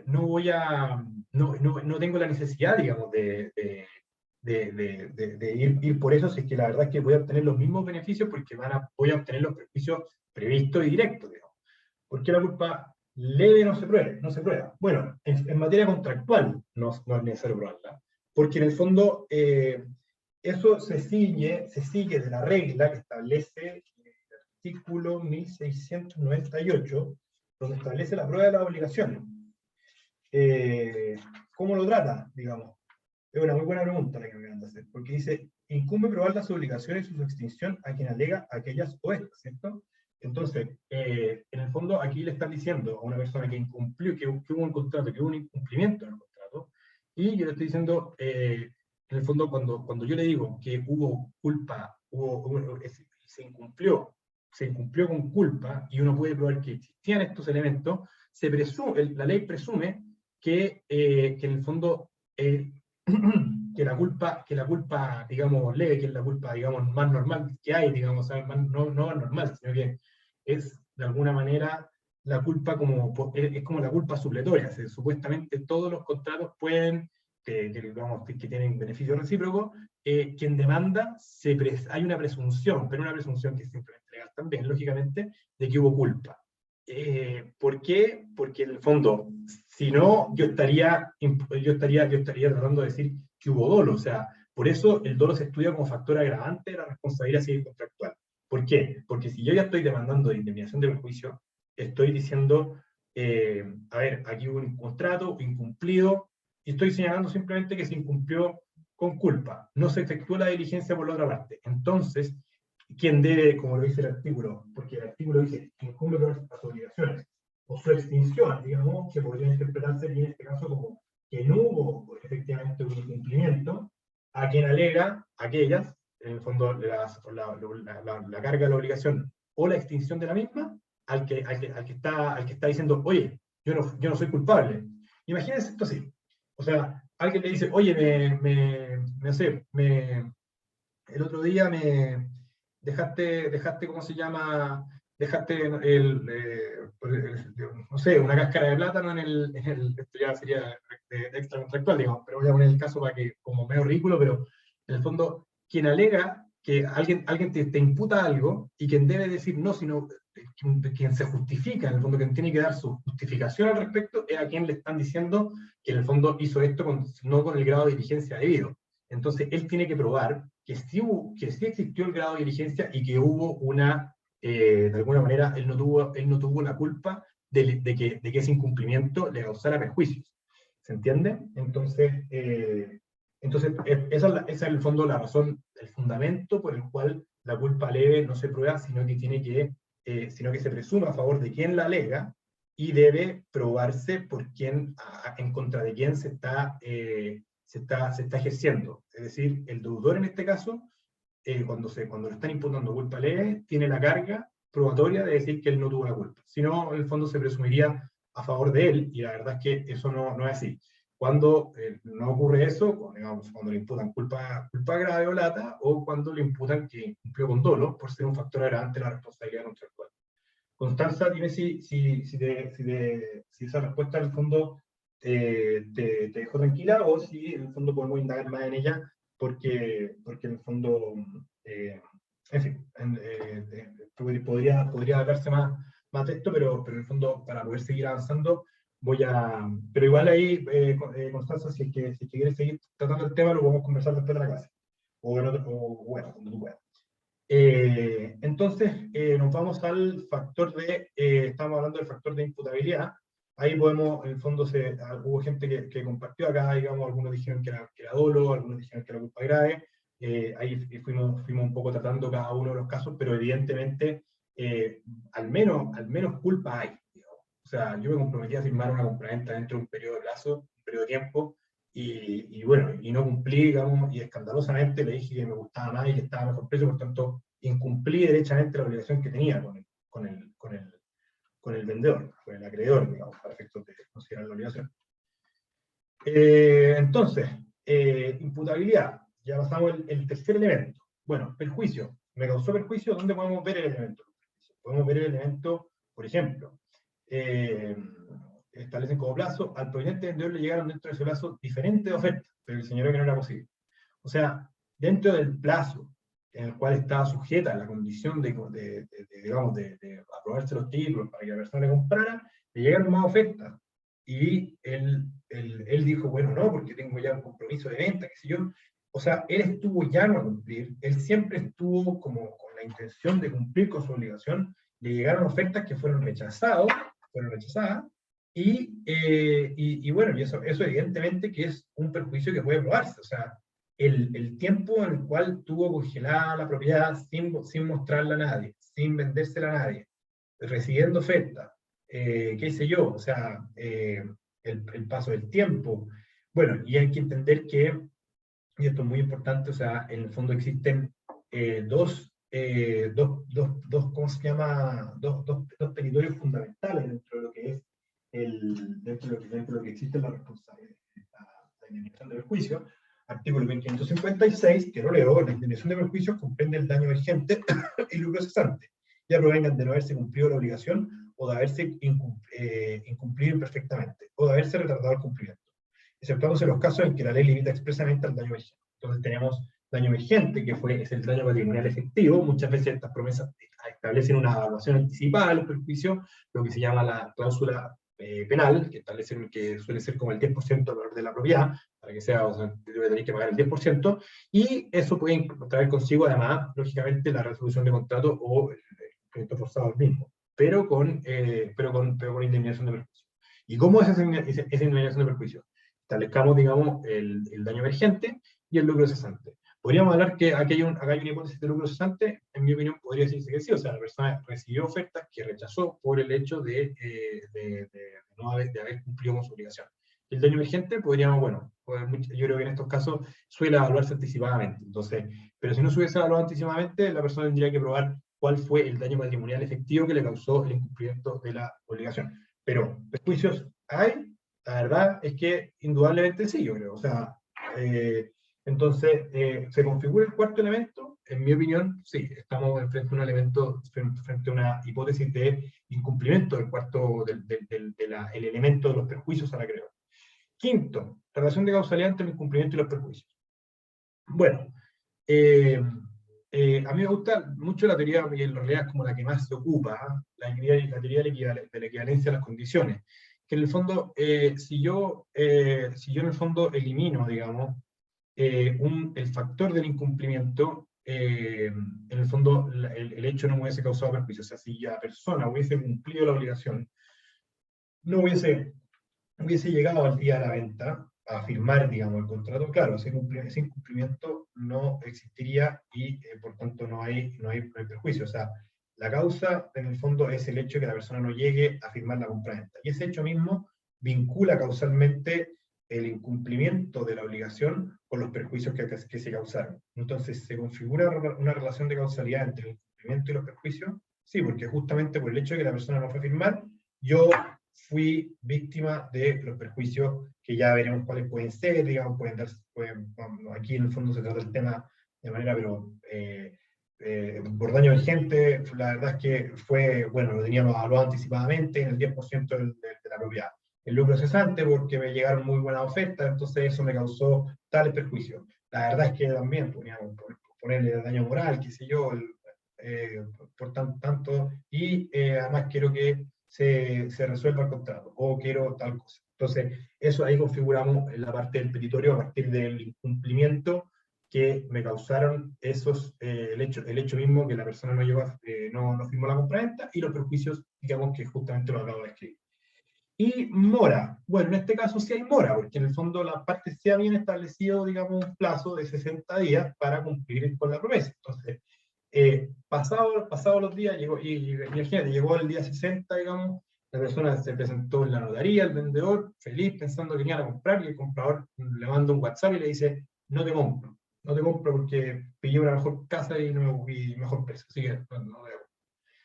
no tengo la necesidad, digamos, de ir por eso, si es que la verdad es que voy a obtener los mismos beneficios porque voy a obtener los beneficios previstos y directos, digamos. ¿Por qué la culpa leve no se prueba? Bueno, en materia contractual no es necesario probarla, porque en el fondo eso se sigue de la regla que establece el artículo 1698, donde establece la prueba de las obligaciones. ¿Cómo lo trata, digamos? Es una muy buena pregunta la que me acaban de hacer, porque dice, incumbe probar las obligaciones y su extinción a quien alega aquellas o estas, ¿cierto? Entonces, en el fondo, aquí le están diciendo a una persona que incumplió, que hubo un contrato, que hubo un incumplimiento en el contrato, y yo le estoy diciendo, en el fondo, cuando yo le digo que hubo culpa, se incumplió con culpa, y uno puede probar que existían estos elementos, la ley presume que en el fondo que la culpa, digamos, leve, que es la culpa, digamos, más normal que hay, digamos, no más normal, sino que es, de alguna manera, la culpa es como la culpa supletoria. Supuestamente todos los contratos pueden, digamos, que tienen beneficio recíproco, quien demanda, hay una presunción, pero una presunción que es simplemente legal también, lógicamente, de que hubo culpa. ¿Por qué? Porque en el fondo, si no, yo estaría tratando de decir que hubo dolo. O sea, por eso el dolo se estudia como factor agravante de la responsabilidad civil contractual. ¿Por qué? Porque si yo ya estoy demandando de indemnización de perjuicio, estoy diciendo, a ver, aquí hubo un contrato incumplido, y estoy señalando simplemente que se incumplió con culpa. No se efectuó la diligencia por la otra parte. Entonces, ¿quién debe, como lo dice el artículo? Porque el artículo dice que incumbe con las obligaciones, o su extinción, digamos, que podría interpretarse en este caso como que no hubo efectivamente un incumplimiento, a quien alega aquellas, en el fondo, la carga de la obligación o la extinción de la misma, al que está diciendo, oye, yo no soy culpable. Imagínense esto así. O sea, alguien le dice, oye, no sé, el otro día dejaste, ¿cómo se llama? Dejaste no sé, una cáscara de plátano esto ya sería de extra contractual, digamos, pero voy a poner el caso para que, como medio ridículo, pero en el fondo, quien alega que alguien te imputa algo y quien debe decir no, sino quien se justifica, en el fondo, quien tiene que dar su justificación al respecto, es a quien le están diciendo que en el fondo hizo esto no con el grado de diligencia debido. Entonces, él tiene que probar que sí existió el grado de diligencia y que hubo de alguna manera, él no tuvo la culpa de que ese incumplimiento le causara perjuicios. ¿Se entiende? Entonces, esa es en el fondo la razón, el fundamento por el cual la culpa leve no se prueba, sino que se presume a favor de quien la alega y debe probarse en contra de quien se está ejerciendo. Es decir, el deudor en este caso, cuando le están imputando culpa leve, tiene la carga probatoria de decir que él no tuvo la culpa. Si no, en el fondo se presumiría a favor de él, y la verdad es que eso no es así. Cuando no ocurre eso, cuando le imputan culpa grave o lata, o cuando le imputan que cumplió con dolo por ser un factor agravante de la responsabilidad contractual. Constanza, dime si esa respuesta en el fondo te dejó tranquila, o si en el fondo podemos indagar más en ella, porque en el fondo, en fin, podría darse más texto, pero en el fondo, para poder seguir avanzando, pero igual ahí, Constanza, si es que quieres seguir tratando el tema, lo podemos conversar después de la clase, bueno, cuando tú puedas. Entonces, nos vamos al factor estamos hablando del factor de imputabilidad. Ahí podemos, en el fondo, hubo gente que compartió acá, digamos, algunos dijeron que era dolo, algunos dijeron que era culpa grave. Ahí fuimos un poco tratando cada uno de los casos, pero evidentemente, al menos culpa hay, digamos. O sea, yo me comprometí a firmar una compraventa dentro de un periodo de plazo, un periodo de tiempo, y bueno, y no cumplí, digamos, y escandalosamente le dije que me gustaba más y que estaba a mejor precio, por tanto, incumplí derechamente la obligación que tenía con el vendedor, con el acreedor, digamos, para efectos de considerar la obligación. Entonces, imputabilidad, ya pasamos el tercer elemento. Bueno, perjuicio. ¿Me causó perjuicio? ¿Dónde podemos ver el elemento? Podemos ver el elemento, por ejemplo, establecen como plazo, al proveniente vendedor le llegaron dentro de ese plazo diferentes ofertas, pero el señor que no era posible. O sea, dentro del plazo en el cual estaba sujeta la condición digamos, de aprobarse los títulos para que la persona le comprara, le llegaron más ofertas. Y él dijo, bueno, no, porque tengo ya un compromiso de venta, qué sé yo. O sea, él estuvo llano a cumplir, él siempre estuvo como con la intención de cumplir con su obligación, le llegaron ofertas que fueron rechazadas, y bueno, y eso evidentemente que es un perjuicio que puede probarse. O sea, el tiempo en el cual tuvo congelada la propiedad sin mostrarla a nadie, sin vendérsela a nadie, recibiendo ofertas, qué sé yo, o sea, el paso del tiempo. Bueno, y hay que entender que, y esto es muy importante, o sea, en el fondo existen ¿cómo se llama? Dos territorios fundamentales dentro de lo que es dentro de lo que existe la responsabilidad, la indemnización de perjuicio. Artículo 1556, que lo leo: la indemnización de perjuicios comprende el daño vigente y lucro cesante, ya provengan de no haberse cumplido la obligación o de haberse incumplido imperfectamente, o de haberse retardado el cumplimiento, exceptuándose los casos en que la ley limita expresamente al daño vigente. Entonces tenemos daño vigente, que es el daño patrimonial efectivo. Muchas veces estas promesas establecen una evaluación anticipada de los perjuicios, lo que se llama la cláusula penal, que suele ser como el 10% del valor de la propiedad, para que sea, o sea, debe tener que pagar el 10%, y eso puede traer consigo, además, lógicamente, la resolución de contrato o el cumplimiento forzado del mismo, pero con indemnización de perjuicio. ¿Y cómo es esa indemnización de perjuicio? Establezcamos, digamos, el daño emergente y el lucro cesante. Podríamos hablar que acá hay una hipótesis de lucro cesante. En mi opinión podría decirse que sí, o sea, la persona recibió ofertas que rechazó por el hecho de haber cumplido con su obligación. El daño emergente podríamos, bueno, yo creo que en estos casos suele evaluarse anticipadamente. Entonces, pero si no se hubiese evaluado anticipadamente, la persona tendría que probar cuál fue el daño patrimonial efectivo que le causó el incumplimiento de la obligación. Pero perjuicios hay. La verdad es que indudablemente sí, yo creo. O sea, entonces, ¿se configura el cuarto elemento? En mi opinión, sí. Estamos frente a un elemento, frente a una hipótesis de incumplimiento del cuarto, el elemento de los perjuicios al acreedor. Quinto, relación de causalidad entre el incumplimiento y los perjuicios. Bueno, a mí me gusta mucho la teoría, y en realidad es como la que más se ocupa, la teoría de la equivalencia a las condiciones, que en el fondo, si yo en el fondo elimino, digamos, el factor del incumplimiento, en el fondo el hecho no me hubiese causado perjuicio. O sea, si la persona hubiese cumplido la obligación, no hubiese llegado al día de la venta a firmar, digamos, el contrato, claro, ese incumplimiento no existiría y por tanto no hay perjuicio. O sea, la causa en el fondo es el hecho de que la persona no llegue a firmar la compraventa. Y ese hecho mismo vincula causalmente el incumplimiento de la obligación con los perjuicios que se causaron. Entonces, ¿se configura una relación de causalidad entre el incumplimiento y los perjuicios? Sí, porque justamente por el hecho de que la persona no fue a firmar, yo fui víctima de los perjuicios que ya veremos cuáles pueden ser, digamos, aquí en el fondo se trata el tema de manera, pero por daño vigente, la verdad es que fue, bueno, lo teníamos evaluado anticipadamente en el 10% de la propiedad. El lucro cesante, porque me llegaron muy buenas ofertas, entonces eso me causó tales perjuicios. La verdad es que también podríamos ponerle daño moral, qué sé yo, por tanto, y además quiero que se resuelva el contrato, o quiero tal cosa. Entonces, eso ahí configuramos en la parte del petitorio a partir del incumplimiento que me causaron el hecho mismo que la persona no llegó no firmó la compraventa, y los perjuicios, digamos, que justamente lo acabo de escribir. Y mora. Bueno, en este caso sí hay mora, porque en el fondo las partes sí habían establecido, digamos, un plazo de 60 días para cumplir con la promesa. Entonces, pasado los días, imagínate, llegó el día 60, digamos, la persona se presentó en la notaría, el vendedor, feliz, pensando que venía a comprar, y el comprador le manda un WhatsApp y le dice: no te compro porque pillé una mejor casa y mejor precio, así que no debo.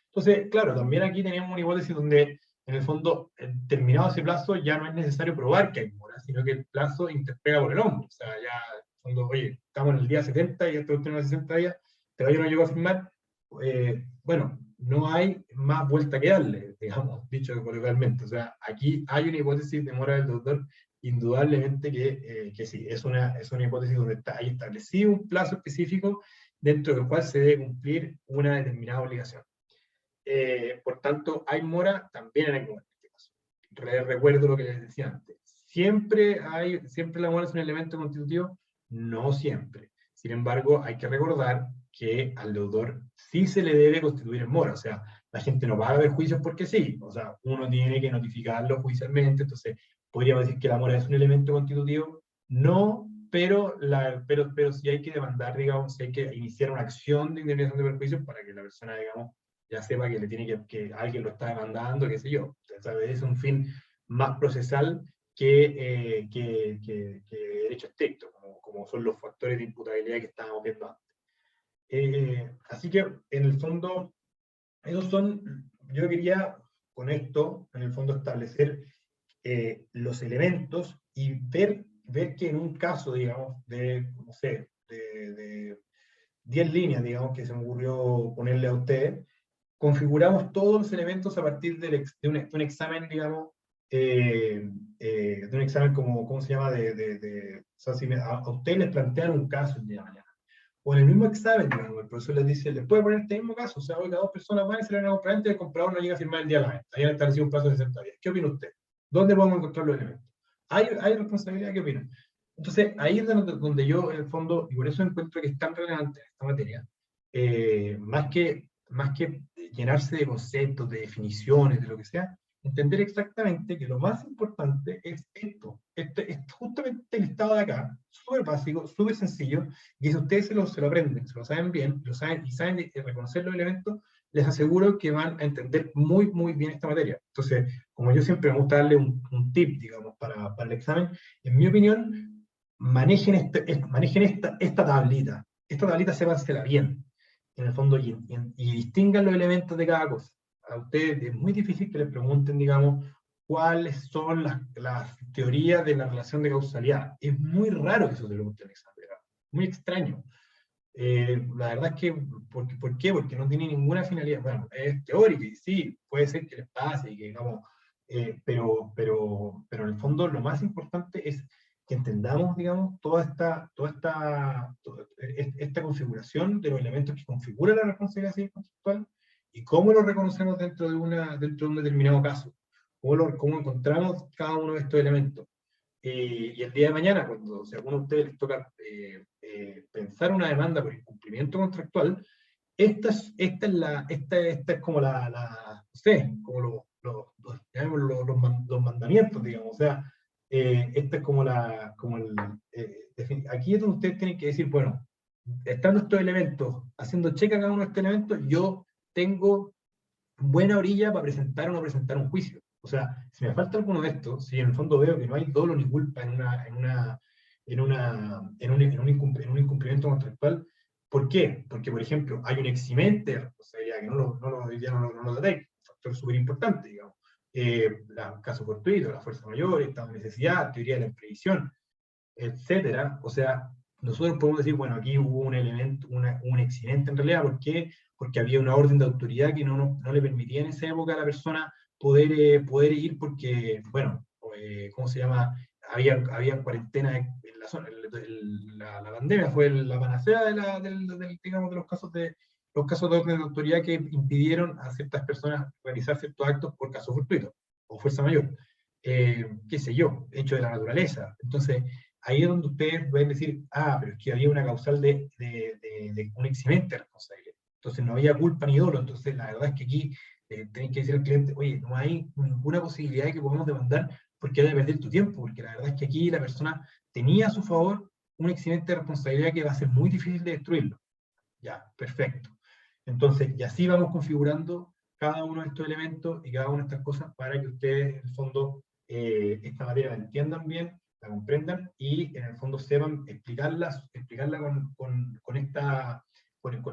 Entonces, claro, también aquí tenemos una hipótesis donde, en el fondo, terminado ese plazo, ya no es necesario probar que hay mora, sino que el plazo interpega por el hombro. O sea, ya, en el fondo, oye, estamos en el día 70 y esto último 60 días, pero yo no llego a firmar. Bueno, no hay más vuelta que darle, digamos, dicho coloquialmente. O sea, aquí hay una hipótesis de mora del deudor, indudablemente que sí, es una hipótesis donde hay establecido un plazo específico dentro del cual se debe cumplir una determinada obligación. Por tanto, hay mora, también en este caso. Recuerdo lo que les decía antes. Siempre la mora es un elemento constitutivo, no siempre. Sin embargo, hay que recordar que al deudor sí se le debe constituir en mora. O sea, la gente no va a ver juicios porque sí. O sea, uno tiene que notificarlo judicialmente. Entonces, podríamos decir que la mora es un elemento constitutivo. No, pero sí hay que demandar, digamos, sí hay que iniciar una acción de indemnización de perjuicios para que la persona, digamos, ya sepa que le tiene que alguien lo está demandando, qué sé yo. ¿Sabes? Es un fin más procesal que derecho estricto, como son los factores de imputabilidad que estábamos viendo antes. Así que, en el fondo, esos son, yo quería con esto, en el fondo, establecer los elementos y ver que en un caso, digamos, no sé, de 10 líneas, digamos, que se me ocurrió ponerle a ustedes, configuramos todos los elementos a partir de un examen, digamos, de un examen como, ¿cómo se llama? O sea, si a ustedes les plantean un caso el día de mañana, o en el mismo examen, digamos, el profesor les dice, les puede poner este mismo caso, o sea, oiga, dos personas van y se le van a comprar antes, el comprador no llega a firmar el día de la venta, hayan establecido un plazo de 60 días. ¿Qué opina usted? ¿Dónde podemos encontrar los elementos? ¿Hay responsabilidad? ¿Qué opinan? Entonces, ahí es donde yo, en el fondo, y por eso encuentro que es tan relevante esta materia, más que llenarse de conceptos, de definiciones, de lo que sea, entender exactamente que lo más importante es esto. Es justamente el estado de acá, súper básico, súper sencillo, y si ustedes se lo aprenden, se lo saben bien, y saben reconocer los elementos, les aseguro que van a entender muy, muy bien esta materia. Entonces, como yo siempre me gusta darle un tip, digamos, para el examen, en mi opinión, manejen esta tablita. Esta tablita sépansela bien, en el fondo, y distingan los elementos de cada cosa. A ustedes es muy difícil que les pregunten, digamos, cuáles son las teorías de la relación de causalidad. Es muy raro que eso te lo pregunten en el examen, muy extraño. La verdad es que, ¿por qué? Porque no tiene ninguna finalidad. Bueno, es teórico y sí, puede ser que les pase, y que, digamos, pero en el fondo lo más importante es que entendamos, digamos, esta configuración de los elementos que configuran la responsabilidad civil conceptual y cómo lo reconocemos dentro de un determinado caso, cómo encontramos cada uno de estos elementos. Y el día de mañana, cuando si a alguno de ustedes les toca pensar una demanda por incumplimiento contractual, esta es como no sé, como los mandamientos, digamos. O sea, esta es aquí es donde ustedes tienen que decir, bueno, estando estos elementos, haciendo check a cada uno de estos elementos, yo tengo buena orilla para presentar o no presentar un juicio. O sea, si me falta alguno de estos, si en el fondo veo que no hay dolo ni culpa en un incumplimiento contractual, ¿por qué? Porque, por ejemplo, hay un eximente de responsabilidad que no lo tratáis, un factor súper importante, digamos. Caso fortuito, la fuerza mayor, estado de necesidad, teoría de la imprevisión, etcétera. O sea, nosotros podemos decir, bueno, aquí hubo un elemento, un accidente en realidad. ¿Por qué? Porque había una orden de autoridad que no le permitía en esa época a la persona poder ir porque, bueno, ¿cómo se llama? Había cuarentena en la zona. La pandemia fue la panacea digamos, de los casos de orden de autoridad que impidieron a ciertas personas realizar ciertos actos por caso fortuito o fuerza mayor. Qué sé yo, hecho de la naturaleza. Entonces, ahí es donde ustedes pueden decir, pero es que había una causal de un eximente de responsabilidad. Entonces no había culpa ni dolo. Entonces la verdad es que aquí tenéis que decir al cliente, oye, no hay ninguna posibilidad de que podamos demandar porque hay de perder tu tiempo, porque la verdad es que aquí la persona tenía a su favor un eximente de responsabilidad que va a ser muy difícil de destruirlo. Ya, perfecto. Entonces, y así vamos configurando cada uno de estos elementos y cada una de estas cosas para que ustedes, en el fondo, esta materia la entiendan bien, la comprendan y, en el fondo, sepan explicarla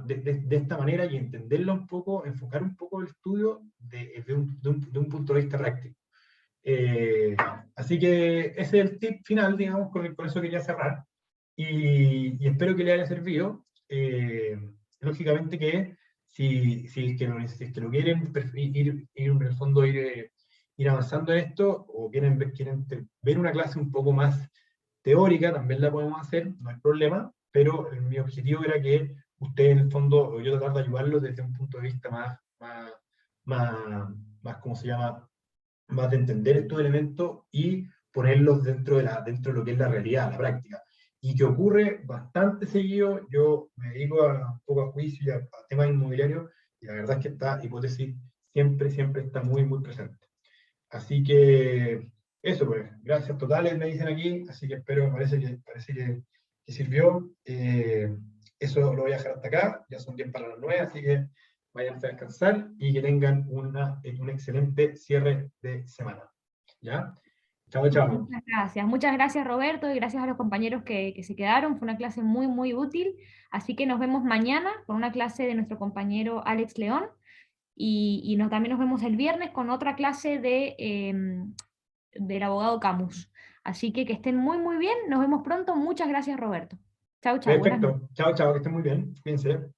de esta manera y entenderla un poco, enfocar un poco el estudio de un punto de vista práctico. Así que ese es el tip final, digamos, con eso quería cerrar. Y espero que le haya servido. Lógicamente que si es que lo quieren ir en el fondo ir avanzando en esto, o quieren ver una clase un poco más teórica, también la podemos hacer, no hay problema, pero mi objetivo era que ustedes en el fondo, o yo tratar de ayudarlos desde un punto de vista más ¿cómo se llama? Más de entender estos elementos y ponerlos dentro de lo que es la realidad, la práctica. Y que ocurre bastante seguido. Yo me dedico un poco a juicio y a temas inmobiliarios, y la verdad es que esta hipótesis siempre está muy presente. Así que eso, pues, gracias totales, me dicen aquí, así que espero, parece que sirvió. Eso lo voy a dejar hasta acá, ya son 10 para las 9, así que vayan a descansar y que tengan un excelente cierre de semana. ¿Ya? Chao, chao. Muchas gracias. Muchas gracias, Roberto, y gracias a los compañeros que se quedaron. Fue una clase muy útil. Así que nos vemos mañana con una clase de nuestro compañero Alex León. Y también nos vemos el viernes con otra clase del abogado Camus. Así que estén muy bien. Nos vemos pronto. Muchas gracias, Roberto. Chau, chau. Buenas noches. Perfecto. Chao, chao, que estén muy bien. Cuídense.